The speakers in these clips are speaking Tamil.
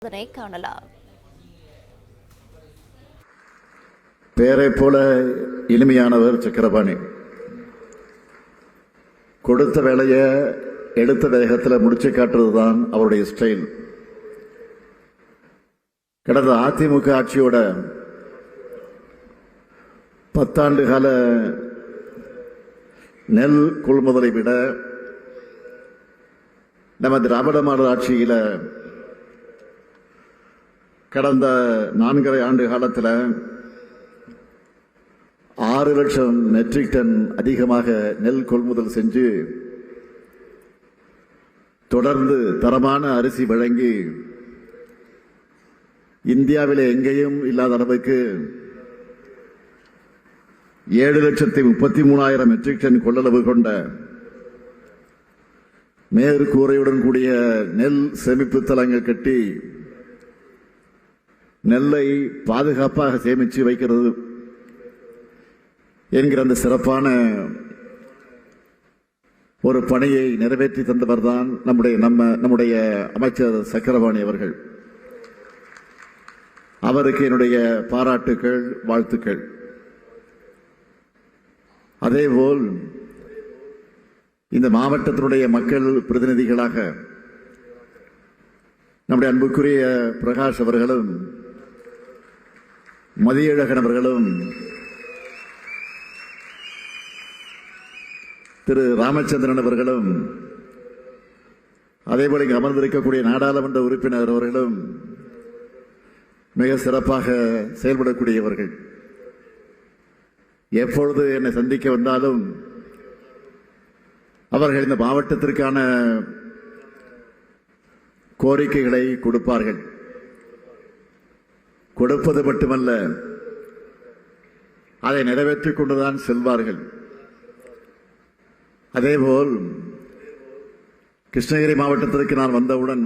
அதனை காணலாம். பேரை போல இனிமையானவர் சக்கரபாணி. கொடுத்த வேலையை எடுத்த வேகத்தில் முடிச்சு காட்டுறதுதான் அவருடைய ஸ்டைல். கடந்த அதிமுக ஆட்சியோட 10 ஆண்டு கால நெல் கொள்முதலை விட நம்ம திராவிட மாடல் ஆட்சியில கடந்த 4.5 ஆண்டு காலத்தில் 6 லட்சம் மெட்ரிக் டன் அதிகமாக நெல் கொள்முதல் செஞ்சு தொடர்ந்து தரமான அரிசி வழங்கி இந்தியாவில் எங்கேயும் இல்லாத அளவுக்கு 7,33,000 மெட்ரிக் டன் கொள்ளளவு கொண்ட மேற்கூரையுடன் கூடிய நெல் சேமிப்பு தளங்கள் கட்டி நெல்லை பாதுகாப்பாக சேமித்து வைக்கிறது என்கிற அந்த சிறப்பான ஒரு பணியை நிறைவேற்றி தந்தவர் தான் நம்முடைய அமைச்சர் சக்கரபாணி அவர்கள். அவருக்கு என்னுடைய பாராட்டுக்கள், வாழ்த்துக்கள். அதேபோல் இந்த மாவட்டத்தினுடைய மக்கள் பிரதிநிதிகளாக நம்முடைய அன்புக்குரிய பிரகாஷ் அவர்களும் மதியழகன் அவர்களும் திரு ராமச்சந்திரன் அவர்களும் அதேபோல இங்கு அமர்ந்திருக்கக்கூடிய நாடாளுமன்ற உறுப்பினர் அவர்களும் மிக சிறப்பாக செயல்படக்கூடியவர்கள். எப்பொழுது என்னை சந்திக்க வந்தாலும் அவர்கள் இந்த மாவட்டத்திற்கான கோரிக்கைகளை கொடுப்பார்கள். கொடுப்பது மட்டுமல்ல, அதை நிறைவேற்றிக் கொண்டுதான் செல்வார்கள். அதேபோல் கிருஷ்ணகிரி மாவட்டத்திற்கு நான் வந்தவுடன்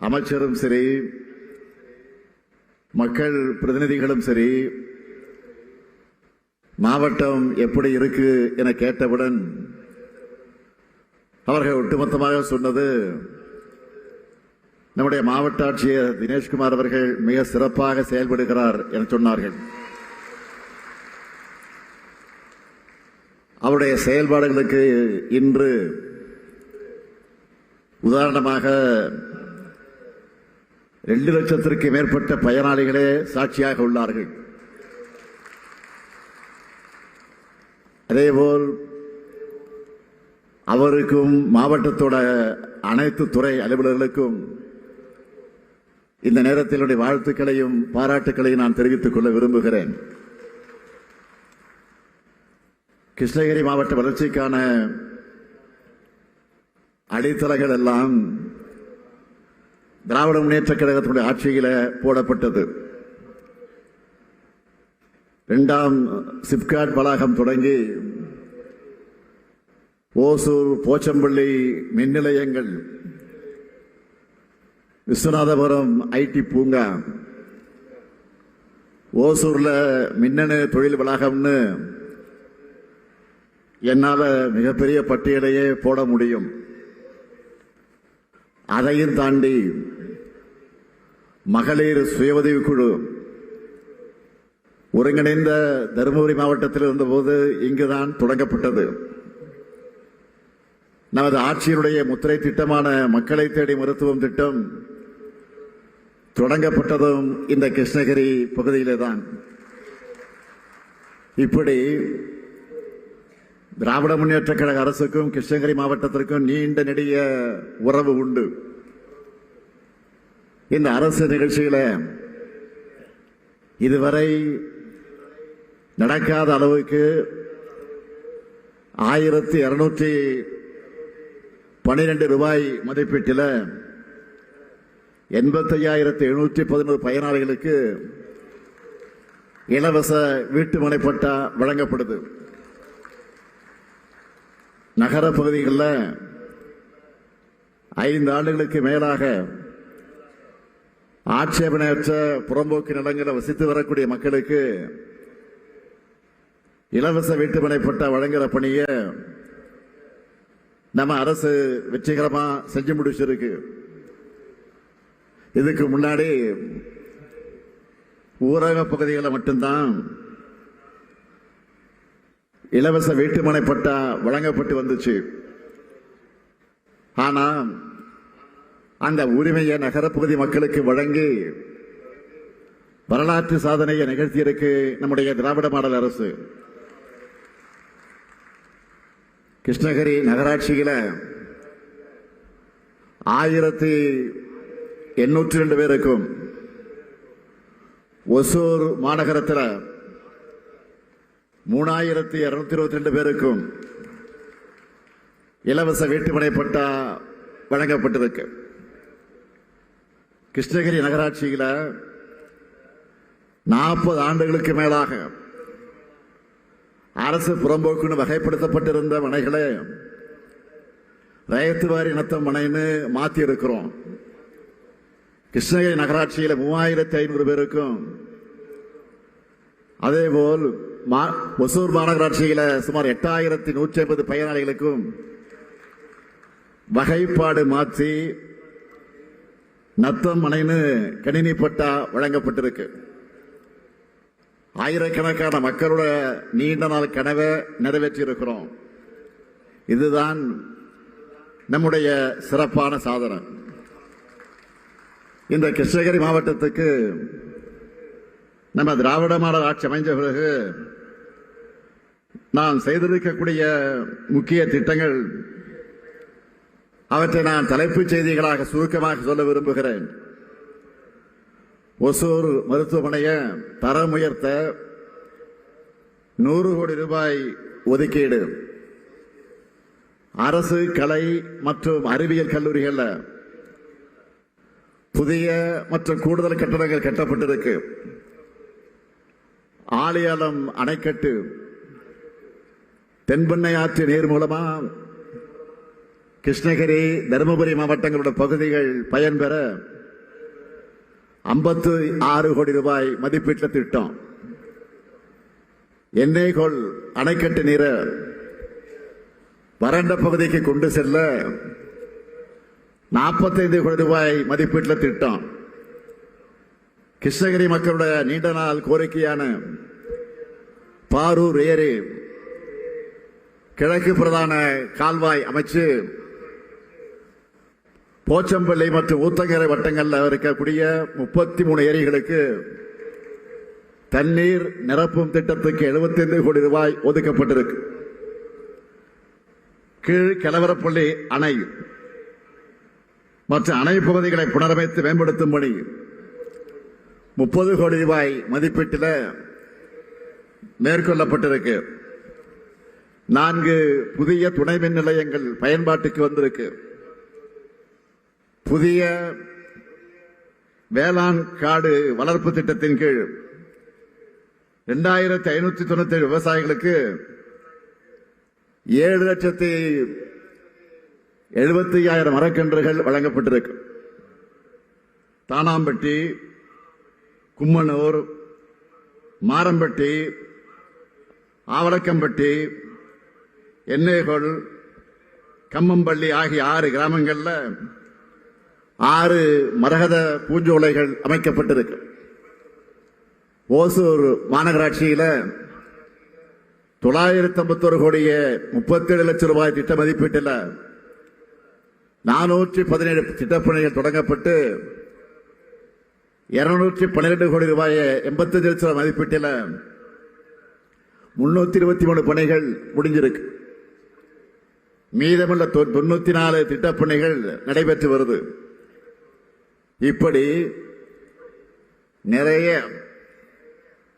அமைச்சரும் சரி, மக்கள் பிரதிநிதிகளும் சரி, மாவட்டம் எப்படி இருக்கு என கேட்டவுடன் அவர்கள் ஒட்டுமொத்தமாக சொன்னது, நம்முடைய மாவட்ட ஆட்சியர் தினேஷ்குமார் அவர்கள் மிக சிறப்பாக செயல்படுகிறார் என சொன்னார்கள். அவருடைய செயல்பாடுகளுக்கு இன்று உதாரணமாக 2 லட்சத்திற்கு மேற்பட்ட பயனாளிகளே சாட்சியாக உள்ளார்கள். அதேபோல் அவருக்கும் மாவட்டத்தோட அனைத்து துறை அலுவலர்களுக்கும் இந்த நேரத்தில் வாழ்த்துக்களையும் பாராட்டுக்களையும் நான் தெரிவித்துக் கொள்ள விரும்புகிறேன். கிருஷ்ணகிரி மாவட்ட வளர்ச்சிக்கான அடித்தளங்கள் எல்லாம் திராவிட முன்னேற்ற கழகத்தினுடைய ஆட்சியில போடப்பட்டது. 2ஆம் சிப்காட் வளாகம் தொடங்கி ஓசூர், போச்சம்பள்ளி மின் நிலையங்கள், விஸ்வநாதபுரம் ஐடி பூங்கா, ஓசூர்ல மின்னணு தொழில் வளாகம்னு என்னால மிகப்பெரிய பட்டியலையே போட முடியும். அதையும் தாண்டி மகளிர் சுய உதவிக்குழு ஒருங்கிணைந்த தருமபுரி மாவட்டத்தில் இருந்தபோது இங்குதான் தொடங்கப்பட்டது. நமது ஆட்சியினுடைய முத்திரை திட்டமான மக்களை தேடி மருத்துவம் திட்டம் தொடங்கப்பட்டதும் இந்த கிருஷ்ணகிரி பகுதியிலே தான். இப்படி திராவிட முன்னேற்ற கழக அரசுக்கும் கிருஷ்ணகிரி மாவட்டத்திற்கும் நீண்ட நெடிய உறவு உண்டு. இந்த அரசு நிகழ்ச்சியில இதுவரை நடக்காத அளவுக்கு 1212 ரூபாய் மதிப்பீட்டில் 85,711 பயனாளிகளுக்கு இலவச வீட்டுமனை பட்டா வழங்கப்படுது. நகர பகுதிகளில் 5 ஆண்டுகளுக்கு மேலாக ஆட்சேபனையற்ற புறம்போக்கு நிலங்களில் வசித்து வரக்கூடிய மக்களுக்கு இலவச வீட்டுமனை பட்டா வழங்குற பணியை நம்ம அரசு வெற்றிகரமா செஞ்சு முடிச்சிருக்கு. இதுக்கு முன்னாடி ஊரக பகுதிகளில் மட்டும்தான் இலவச வீட்டுமனை பட்டா வழங்கப்பட்டு வந்துச்சு. ஆனா அந்த உரிமையை நகரப்பகுதி மக்களுக்கு வழங்கி வரலாற்று சாதனையை நிகழ்த்தியிருக்கு நம்முடைய திராவிட மாடல் அரசு. கிருஷ்ணகிரி நகராட்சியில 1802 பேருக்கும், ஒசூர் மாநகரத்தில் 3222 பேருக்கும் இலவச வீட்டுமனை பட்டா வழங்கப்பட்டிருக்கு. கிருஷ்ணகிரி நகராட்சியில் 40 ஆண்டுகளுக்கு மேலாக அரசு புறம்போக்குன்னு வகைப்படுத்தப்பட்டிருந்த மனைகளை ரயத்து வாரி நத்தம் மனைன்னு மாற்றி இருக்கிறோம். கிருஷ்ணகிரி நகராட்சியில் 3500 பேருக்கும், அதேபோல் ஒசூர் மாநகராட்சியில் சுமார் 8150 பயனாளிகளுக்கும் வகைப்பாடு மாற்றி நத்தம் மனைன்னு கணினி பட்டா வழங்கப்பட்டிருக்கு. ஆயிரக்கணக்கான மக்களோட நீண்ட நாள் கனவை நிறைவேற்றி இருக்கிறோம். இதுதான் நம்முடைய சிறப்பான சாதனை. இந்த கிருஷ்ணகிரி மாவட்டத்துக்கு நம்ம திராவிட மாடல் ஆட்சி அமைஞ்ச பிறகு நான் செய்திருக்கக்கூடிய முக்கிய திட்டங்கள், அவற்றை நான் தலைப்புச் செய்திகளாக சுருக்கமாக சொல்ல விரும்புகிறேன். ஒசூர் மருத்துவமனையை தரம் உயர்த்த 100 கோடி ரூபாய் ஒதுக்கீடு. அரசு கலை மற்றும் அறிவியல் கல்லூரிகளில் புதிய மற்றும் கூடுதல் கட்டடங்கள் கட்டப்பட்டிருக்கு. ஆழியாலம் அணைக்கட்டு தென்பெண்ணை ஆற்று நீர் மூலமா கிருஷ்ணகிரி, தருமபுரி மாவட்டங்களோட பகுதிகள் பயன்பெற 56 கோடி ரூபாய் மதிப்பீட்டு திட்டம். எண்ணெய்கோள் அணைக்கட்டு நீரை வறண்ட பகுதிக்கு கொண்டு செல்ல 45 கோடி ரூபாய் மதிப்பீட்டு திட்டம். கிருஷ்ணகிரி மக்களுடைய நீண்ட நாள் கோரிக்கையான பாரூர் ஏரி கிழக்கு பிரதான கால்வாய் அமைச்சு போச்சம்பள்ளி மற்றும் ஊத்தங்கரை வட்டங்களில் இருக்கக்கூடிய 33 ஏரிகளுக்கு தண்ணீர் நிரப்பும் திட்டத்துக்கு 75 கோடி ரூபாய் ஒதுக்கப்பட்டிருக்கு. கீழ் கலவரப்பள்ளி அணை மற்ற அணை பகுதிகளை புனரமைத்து மேம்படுத்தும் பணி 30 கோடி ரூபாய் மதிப்பீட்டில் மேற்கொள்ளப்பட்டிருக்கு. 4 புதிய துணை மின் நிலையங்கள் பயன்பாட்டுக்கு வந்திருக்கு. புதிய வேளாண் காடு வளர்ப்பு திட்டத்தின் கீழ் 2597 விவசாயிகளுக்கு 7,75,000 மரக்கன்றுகள் வழங்கப்பட்டிருக்கு. தானாம்பட்டி, கும்மனூர், மாரம்பட்டி, ஆவலக்கம்பட்டி, எண்ணெய்கோள், கம்மம்பள்ளி ஆகிய 6 கிராமங்களில் 6 மரகத பூஞ்சோலைகள் அமைக்கப்பட்டிருக்கு. ஓசூர் மாநகராட்சியில் 951 கோடியே 37 லட்சம் ரூபாய் திட்ட மதிப்பீட்டில் 417 திட்டப்பணிகள் தொடங்கப்பட்டு 212 கோடி ரூபாயை 85 லட்சம் மதிப்பீட்டில் 323 பணிகள் முடிஞ்சிருக்கு. மீதமுள்ள 94 திட்டப்பணிகள் நடைபெற்று வருது. இப்படி நிறைய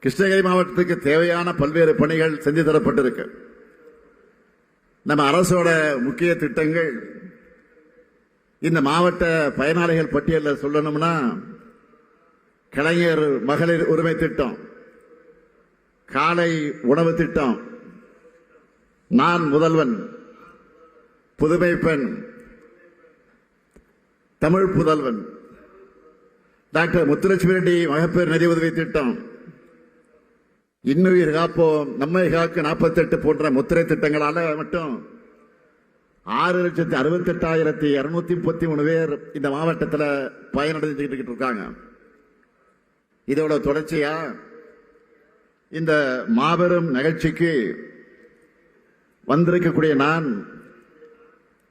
கிருஷ்ணகிரி மாவட்டத்துக்கு தேவையான பல்வேறு பணிகள் செஞ்சு தரப்பட்டிருக்கு. நம்ம அரசோட முக்கிய திட்டங்கள் இந்த மாவட்ட பயனாளிகள் பட்டியலில் சொல்லணும்னா, கலைஞர் மகளிர் உரிமை திட்டம், காலை உணவு திட்டம், நான் முதல்வன், புதுமை பெண், தமிழ் புதல்வன், டாக்டர் முத்துலட்சுமி ரெட்டி மகப்பேறு நிதி உதவி திட்டம், இன்னுயிர் காப்போம், நம்மை காக்க 48 போன்ற முத்திரை திட்டங்களால மட்டும் 6,68,233 பேர் இந்த மாவட்டத்தில் பயனடைஞ்சுக்கிட்டு இருக்காங்க. இதோட தொடர்ச்சியா இந்த மாபெரும் நிகழ்ச்சிக்கு வந்திருக்கக்கூடிய நான்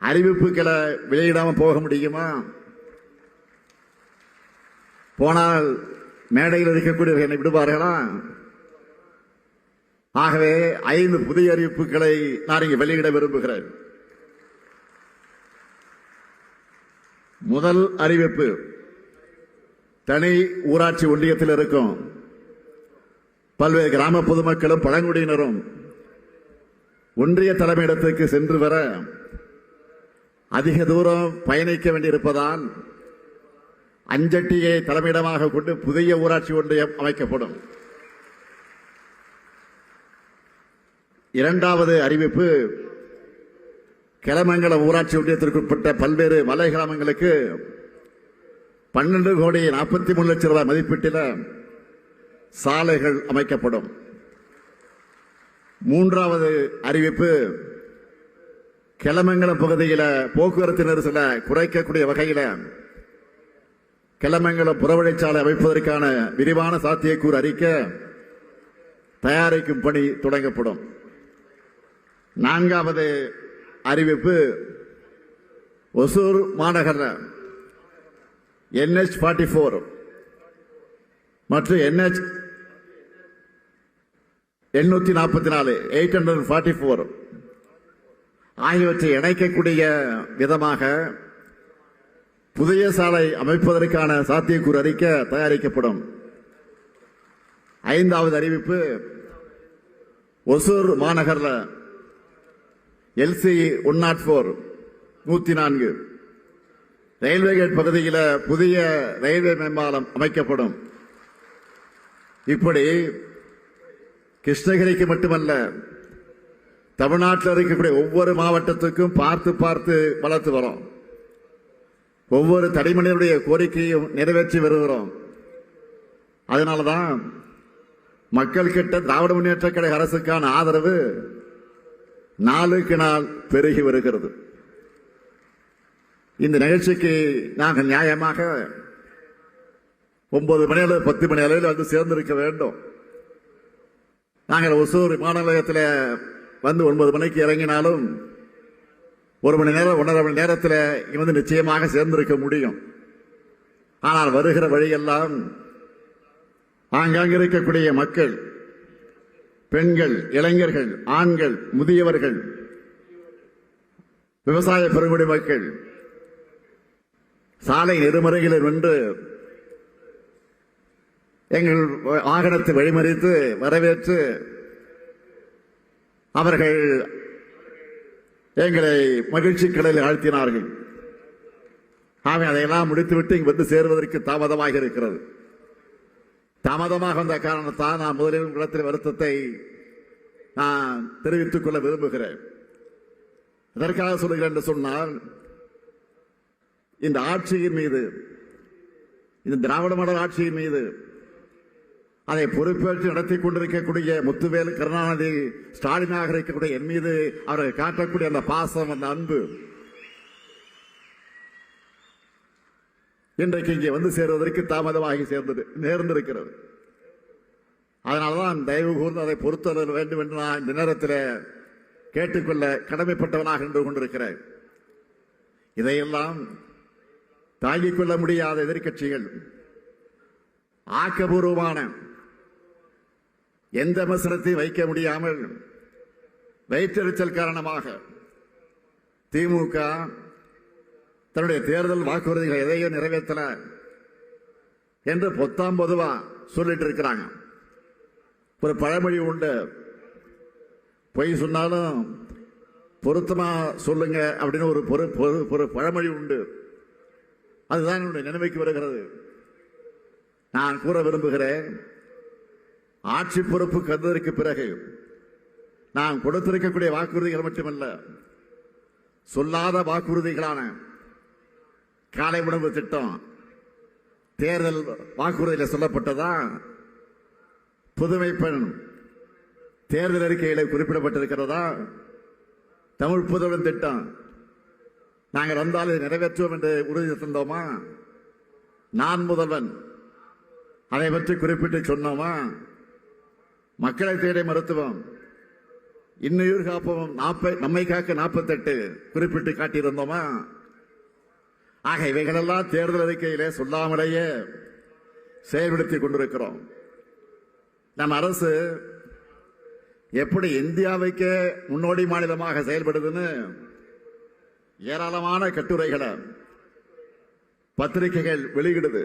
அறிவிப்புகளை வெளியிடாம போக முடியுமா? போனால் மேடையில் இருக்கக்கூடியவர்கள் என்னை விடுவார்களா? ஆகவே 5 புதிய அறிவிப்புகளை நான் இங்கு வெளியிட விரும்புகிறேன். முதல் அறிவிப்பு, தனி ஊராட்சி ஒன்றியத்தில் இருக்கும் பல்வேறு கிராம பொதுமக்களும் பழங்குடியினரும் ஒன்றிய தலைமையிடத்திற்கு சென்று வர அதிக தூரம் பயணிக்க வேண்டியிருப்பதால் அஞ்சட்டியை தலைமையிடமாக கொண்டு புதிய ஊராட்சி ஒன்றியம் அமைக்கப்படும். இரண்டாவது அறிவிப்பு, கிளமங்கலம் ஊராட்சி ஒன்றியத்திற்குட்பட்ட பல்வேறு மலை கிராமங்களுக்கு 12,43,00,000 ரூபாய் மதிப்பீட்டில் சாலைகள் அமைக்கப்படும். மூன்றாவது அறிவிப்பு, கிளமங்கலம் பகுதியில் போக்குவரத்து நெரிசலை குறைக்கக்கூடிய வகையில் கிளமங்கலம் புறவழிச்சாலை அமைப்பதற்கான விரிவான சாத்தியக்கூறு அறிக்கை தயாரிக்கும் பணி தொடங்கப்படும். நான்காவது அறிவிப்பு, ஒசூர் மாநகர NH 44 மற்றும் NH 844 ஆகியவற்றை இணைக்கக்கூடிய விதமாக புதிய சாலை அமைப்பதற்கான சாத்தியக்கூறு அறிக்கை தயாரிக்கப்படும். ஐந்தாவது அறிவிப்பு, ஒசூர் மாநகர LC 104 104 ரயில்வே கேட் பகுதியில் புதிய ரயில்வே மேம்பாலம் அமைக்கப்படும். இப்படி கிருஷ்ணகிரிக்கு மட்டுமல்ல, தமிழ்நாட்டில் இருக்கக்கூடிய ஒவ்வொரு மாவட்டத்துக்கும் பார்த்து பார்த்து வளர்த்து வரோம். ஒவ்வொரு தனிமனிதனுடைய கோரிக்கையும் நிறைவேற்றி வருகிறோம். அதனாலதான் மக்கள் கிட்ட திராவிட முன்னேற்ற கழக அரசுக்கான ஆதரவு நாளுக்கு நாள் பெருகி வருகிறது. இந்த நிகழ்ச்சிக்கு நாங்கள் நியாயமாக 9 மணி அளவு 10 மணி அளவில் வந்து சேர்ந்திருக்க வேண்டும். நாங்கள் ஒசூர் விமான நிலையத்தில் வந்து 9 மணிக்கு இறங்கினாலும் 1 மணி நேரம் 1.5 மணி நேரத்தில் வந்து நிச்சயமாக சேர்ந்திருக்க முடியும். ஆனால் வருகிற வழியெல்லாம் ஆங்காங்க இருக்கக்கூடிய மக்கள், பெண்கள், இளைஞர்கள், ஆண்கள், முதியவர்கள், விவசாய பெருங்குடி மக்கள் சாலை நெடுமறைகளில் நின்று எங்கள் வாகனத்தை வழிமறித்து வரவேற்று அவர்கள் எங்களை மகிழ்ச்சி கடலில் ஆழ்த்தினார்கள். ஆகவே அதையெல்லாம் முடித்துவிட்டு இங்கு வந்து சேருவதற்கு தாமதமாக இருக்கிறது. தாமதமாக வந்த காரணத்தால் நான் முதலில் இடத்தில் வருத்தத்தை நான் தெரிவித்துக் கொள்ள விரும்புகிறேன். எதற்காக சொல்லுகிறேன் என்று சொன்னால், இந்த ஆட்சியின் மீது, இந்த திராவிட மாடல் ஆட்சியின் மீது அதை பொறுப்பேற்று நடத்தி கொண்டிருக்கக்கூடிய முத்துவேல், கருணாநிதி, ஸ்டாலினாக இருக்கக்கூடிய என் மீது அவர்கள் காட்டக்கூடிய அந்த பாசம், அந்த அன்பு இன்றைக்கு இங்கே வந்து சேருவதற்கு தாமதமாகி நேர்ந்திருக்கிறது. அதனால்தான் தயவு கூர்ந்து அதை பொறுத்தல் வேண்டும் என்று நான் இந்த நேரத்தில் கேட்டுக்கொள்ள கடமைப்பட்டவனாக நின்று கொண்டிருக்கிறேன். இதையெல்லாம் தாங்கிக் கொள்ள முடியாத எதிர்க்கட்சிகள் ஆக்கபூர்வமான எந்த விமர்சனத்தையும் வைக்க முடியாமல் வயிற்றெரிச்சல் காரணமாக திமுக தன்னுடைய தேர்தல் வாக்குறுதிகளை எதையும் நிறைவேற்றல என்று பொத்தாம் பொதுவா சொல்லிட்டு இருக்கிறாங்க. ஒரு பழமொழி உண்டு, பொய் சொன்னாலும் பொருத்தமா சொல்லுங்க அப்படின்னு ஒரு பழமொழி உண்டு. அதுதான் என்னுடைய நினைவுக்கு வருகிறது. நான் கூற விரும்புகிறேன், ஆட்சி பொறுப்பு கந்ததற்கு பிறகு நான் கொடுத்திருக்கக்கூடிய வாக்குறுதிகள் மட்டுமல்ல, சொல்லாத வாக்குறுதிகளான காலை உணவு திட்டம் தேர்தல் வாக்குறுதியில் சொல்லப்பட்டதா, புதுமை பெண் தேர்தல் அறிக்கையில் குறிப்பிடப்பட்டிருக்கிறதா, தமிழ் புதுவன் திட்டம் நாங்கள் வந்தால் இதை நிறைவேற்றுவோம் என்று உறுதி தந்தோமா? நான் முதல்வன் அதை பற்றி குறிப்பிட்டு சொன்னோமா? மக்களை தேடி மருத்துவம், இன்னுயிர் காப்போம், நம்மை காக்க 48 குறிப்பிட்டு காட்டியிருந்தோமா? ஆக இவைகளெல்லாம் தேர்தல் அறிக்கையிலே சொல்லாமலேயே செயல்படுத்திக் கொண்டிருக்கிறோம். நம் அரசு எப்படி இந்தியாவுக்கே முன்னோடி மாநிலமாக செயல்படுதுன்னு ஏராளமான கட்டுரைகளை பத்திரிகைகள் வெளியிடுது,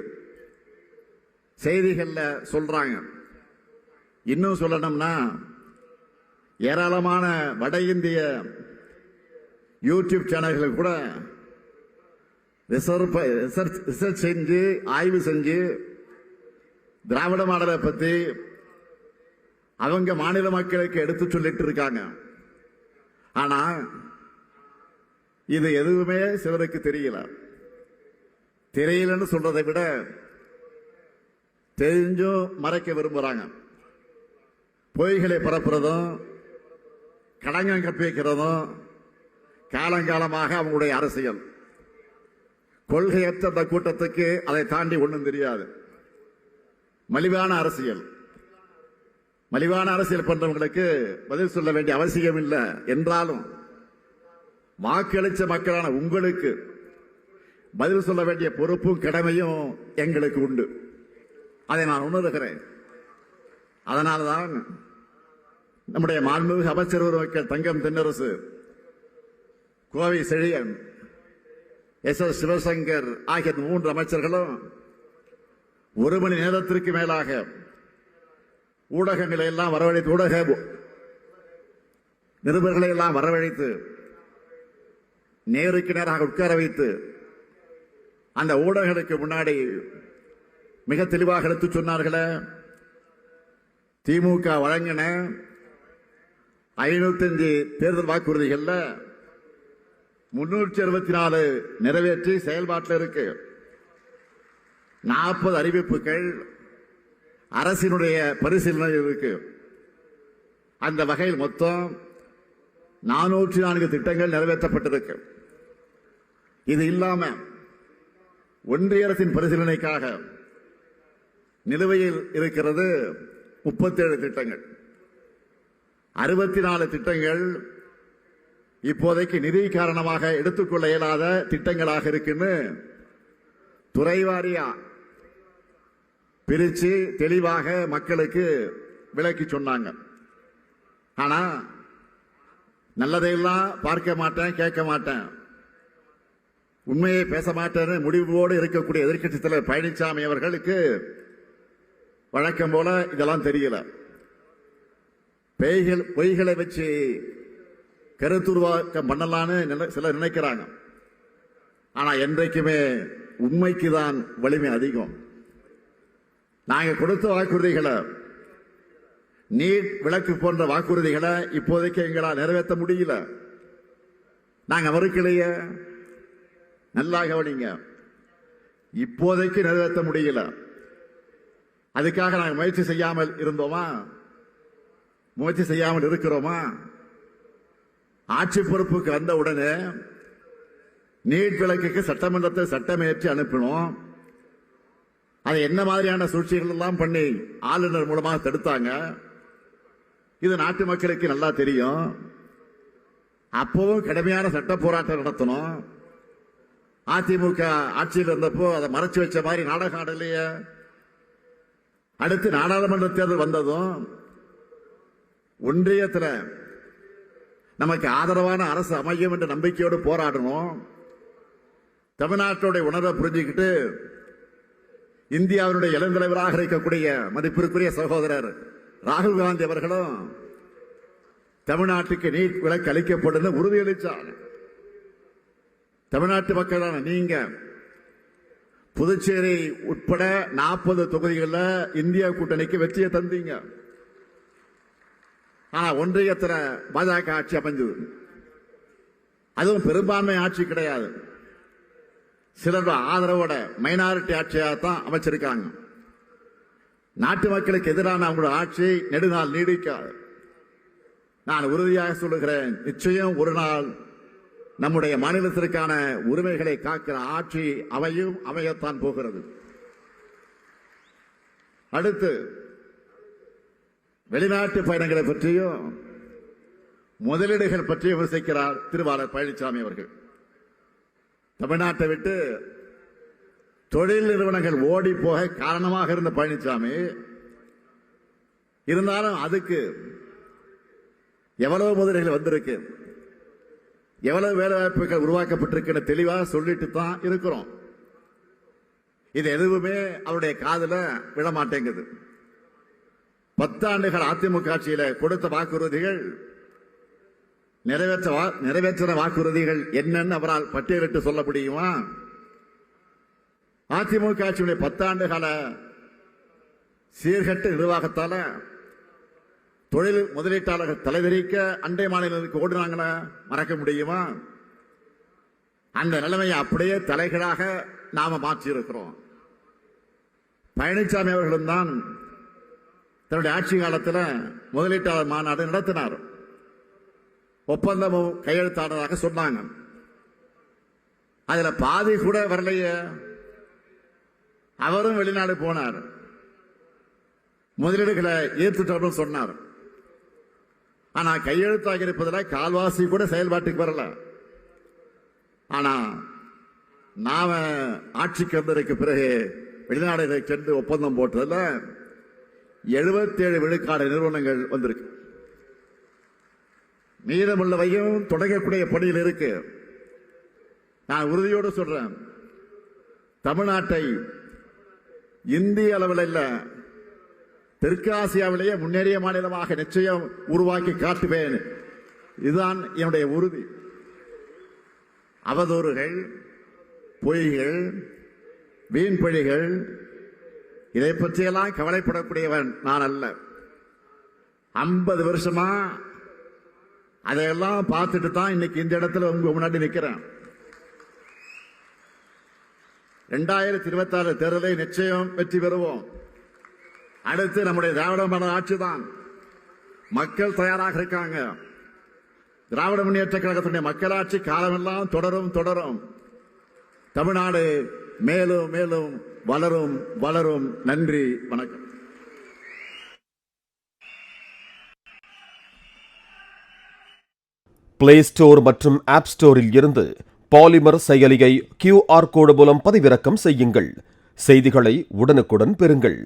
செய்திகள்ல சொல்றாங்க. இன்னும் சொல்லணும்னா ஏராளமான வட இந்திய யூடியூப் சேனல்கள் கூட ரிசர்ச் செஞ்சு ஆய்வு செஞ்சு திராவிட மாடலை பத்தி அவங்க மாநில மக்களுக்கு எடுத்து சொல்லிட்டு இருக்காங்க. ஆனா இது எதுவுமே சிலருக்கு தெரியலன்னு சொல்றதை விட தெரிஞ்சும் மறைக்க விரும்புறாங்க. பொய்களை பரப்புறதும் கடங்கம் கற்பிக்கிறதும் காலங்காலமாக அவங்களுடைய அரசியல். கொள்கையற்ற அந்த கூட்டத்துக்கு அதை தாண்டி ஒன்றும் தெரியாது. மலிவான அரசியல் பண்றவங்களுக்கு பதில் சொல்ல வேண்டிய அவசியம் இல்லை. என்றாலும் வாக்களிச்ச மக்களான உங்களுக்கு பதில் சொல்ல வேண்டிய பொறுப்பும் கடமையும் எங்களுக்கு உண்டு. அதை நான் உணர்கிறேன். அதனால்தான் நம்முடைய மாண்புமிகு அமைச்சர் ஒருவர் தங்கம் தென்னரசு, கோவை செழியன், எஸ். சிவசங்கர் ஆகிய 3 அமைச்சர்களும் 1 மணி நேரத்திற்கு மேலாக ஊடகங்களை எல்லாம் வரவழைத்து, ஊடக நிருபர்களை எல்லாம் வரவழைத்து நேருக்கு நேராக உட்கார வைத்து அந்த ஊடகங்களுக்கு முன்னாடி மிக தெளிவாக எடுத்து சொன்னார்களே, திமுக வழங்கின 505 தேர்தல் வாக்குறுதிகள்ல 364 நிறைவேற்றி செயல்பாட்டில் இருக்கு. 40 அறிவிப்புகள் அரசினுடைய பரிசீலனை இருக்கு. அந்த வகையில் மொத்தம் 404 திட்டங்கள் நிறைவேற்றப்பட்டிருக்கு. இது இல்லாம ஒன்றிய அரசின் பரிசீலனைக்காக நிலுவையில் இருக்கிறது 37 திட்டங்கள். 64 திட்டங்கள் இப்போதைக்கு நிதி காரணமாக எடுத்துக்கொள்ள இயலாத திட்டங்களாக இருக்குன்னு துறைவாரியா பிரிச்சு தெளிவாக மக்களுக்கு விளக்கி சொன்னாங்க. ஆனா நல்லதையெல்லாம் பார்க்க மாட்டேன், கேட்க மாட்டேன், உண்மையை பேச மாட்டேன்னு முடிவோடு இருக்கக்கூடிய எதிர்க்கட்சித் தலைவர் பழனிசாமி அவர்களுக்கு வழக்கம் போல இதெல்லாம் தெரியல. பொய்களை வச்சு கருத்துருவாக்கம் பண்ணலான்னு சிலர் நினைக்கிறாங்க. ஆனா என்றைக்குமே உண்மைக்குதான் வலிமை அதிகம். நாங்க கொடுத்த வாக்குறுதிகளை, நீட் விலக்கு போன்ற வாக்குறுதிகளை இப்போதைக்கு எங்களால் நிறைவேற்ற முடியல. நாங்க மறுக்கலையே, நல்லா கவனிங்க, இப்போதைக்கு நிறைவேற்ற முடியல. அதுக்காக நாங்கள் முயற்சி செய்யாமல் இருந்தோமா? முயற்சி செய்யாமல் இருக்கிறோமா? ஆட்சி பொறுப்புக்கு வந்த உடனே நீட் விலக்குக்கு சட்டமன்றத்தை சட்டமேற்றி அனுப்பினோம். அதை என்ன மாதிரியான சூழ்ச்சிகள் எல்லாம் பண்ணி ஆளுநர் மூலமாக தடுத்தாங்க, இது நாட்டு மக்களுக்கு நல்லா தெரியும். அப்பவும் கடுமையான சட்ட போராட்டம் நடத்தணும். அதிமுக ஆட்சியில் இருந்தப்போ அதை மறைச்சு வச்ச மாதிரி நாடகம் ஆடலையே. அடுத்து நாடாளுமன்ற தேர்தல் வந்ததும் ஒன்றியத்தில் நமக்கு ஆதரவான அரசு அமையும் என்ற நம்பிக்கையோடு போராடணும். தமிழ்நாட்டுடைய உணர்வை புரிஞ்சுக்கிட்டு இந்தியாவினுடைய இளந்தலைவராக இருக்கக்கூடிய மதிப்பிற்குரிய சகோதரர் ராகுல் காந்தி அவர்களும் தமிழ்நாட்டுக்கு நீட் விலக்கு அளிக்கப்படும் உறுதியளித்தார். தமிழ்நாட்டு மக்களான நீங்க புதுச்சேரி உட்பட 40 தொகுதிகளில் இந்தியா கூட்டணிக்கு வெற்றியை தந்தீங்க. ஆனா ஒன்றியத்தில் பாஜக ஆட்சி அமைஞ்சது. அதுவும் பெரும்பான்மை ஆட்சி கிடையாது, சிலர் ஆதரவோட மைனாரிட்டி ஆட்சியாகத்தான் அமைச்சிருக்காங்க. நாட்டு மக்களுக்கு எதிரான அவங்களோட ஆட்சி நெடுநாள் நீடிக்காது. நான் உறுதியாக சொல்லுகிறேன், நிச்சயம் ஒரு நாள் நம்முடைய மாநிலத்திற்கான உரிமைகளை காக்கிற ஆட்சி அவையும் அமையத்தான் போகிறது. அடுத்து வெளிநாட்டு பயணங்களை பற்றியும் முதலீடுகள் பற்றியும் விமர்சிக்கிறார் திருவாளர் பழனிசாமி அவர்கள். தமிழ்நாட்டை விட்டு தொழில் நிறுவனங்கள் ஓடி போக காரணமாக இருந்த பழனிசாமி, இருந்தாலும் அதுக்கு எவ்வளவு முதலீடுகள் வந்திருக்கு, எவ்வளவு வேலை வாய்ப்புகள் உருவாக்கப்பட்டிருக்கு தெளிவாக சொல்லிட்டு தான் இருக்கிறோம். இது எதுவுமே அவருடைய காதுல விழமாட்டேங்குது. 10 ஆண்டுகள் அதிமுக ஆட்சியில கொடுத்த வாக்குறுதிகள், நிறைவேற்ற வாக்குறுதிகள் என்னன்னு அவரால் பட்டியலிட்டு சொல்ல முடியுமா? அதிமுக ஆட்சியுடைய 10 ஆண்டு கால சீர்கட்ட நிர்வாகத்தால தொழில் முதலீட்டாளர்கள் தலைவிரிக்க அண்டை மாநிலங்களுக்கு ஓடுனாங்களா மறக்க முடியுமா? அந்த நிலைமையை அப்படியே தலைகளாக நாம மாற்றி இருக்கிறோம். பழனிசாமி அவர்களும் தான் தன்னுடைய ஆட்சி காலத்தில் முதலீட்டாளர் மாநாடு நடத்தினார். ஒப்பந்தமும் கையெழுத்தானதாக சொன்னாங்க. அதுல பாதி கூட வரலையே. அவரும் வெளிநாடு போனார், முதலீடுகளை ஏற்றுட்டோம் சொன்னார். ஆனா கையெழுத்தாக இருப்பதில் கால்வாசி கூட செயல்பாட்டுக்கு வரல. ஆனா நாம ஆட்சிக்கு வந்ததற்கு பிறகு வெளிநாடுகளை சென்று ஒப்பந்தம் போட்டதுல 77 விழுக்காடு நிறுவனங்கள் வந்திருக்கு. மீதமுள்ளவையும் தொடங்கக்கூடிய பணியில் இருக்கு. நான் உறுதியோடு சொல்றேன், தமிழ்நாட்டை இந்திய அளவில் இல்ல, தெற்காசியாவிலேயே முன்னேறிய மாநிலமாக நிச்சயம் உருவாக்கி காட்டுவேன். இதுதான் என்னுடைய உறுதி. அவதூறுகள், பொய்கள், வீண்பழிகள், இதை பற்றியெல்லாம் கவலைப்படக்கூடியவன் நான் அல்ல. 50 வருஷமா அதையெல்லாம் பார்த்துட்டு தான் இன்னைக்கு இந்த இடத்துல உங்க முன்னாடி நிற்கிறேன். 2026 தேர்தலை நிச்சயம் வெற்றி பெறுவோம். அடுத்து நம்முடைய திராவிட மாடல் ஆட்சி தான். மக்கள் தயாராக இருக்காங்க. திராவிட முன்னேற்ற கழகத்துடைய மக்களாட்சி காலமெல்லாம் தொடரும் தொடரும். தமிழ்நாடு மேலும் மேலும் வளரும் வளரும். நன்றி, வணக்கம். பிளே ஸ்டோர் மற்றும் ஆப் ஸ்டோரில் இருந்து பாலிமர் செயலியை QR கோடு மூலம் பதிவிறக்கம் செய்யுங்கள். செய்திகளை உடனுக்குடன் பெறுங்கள்.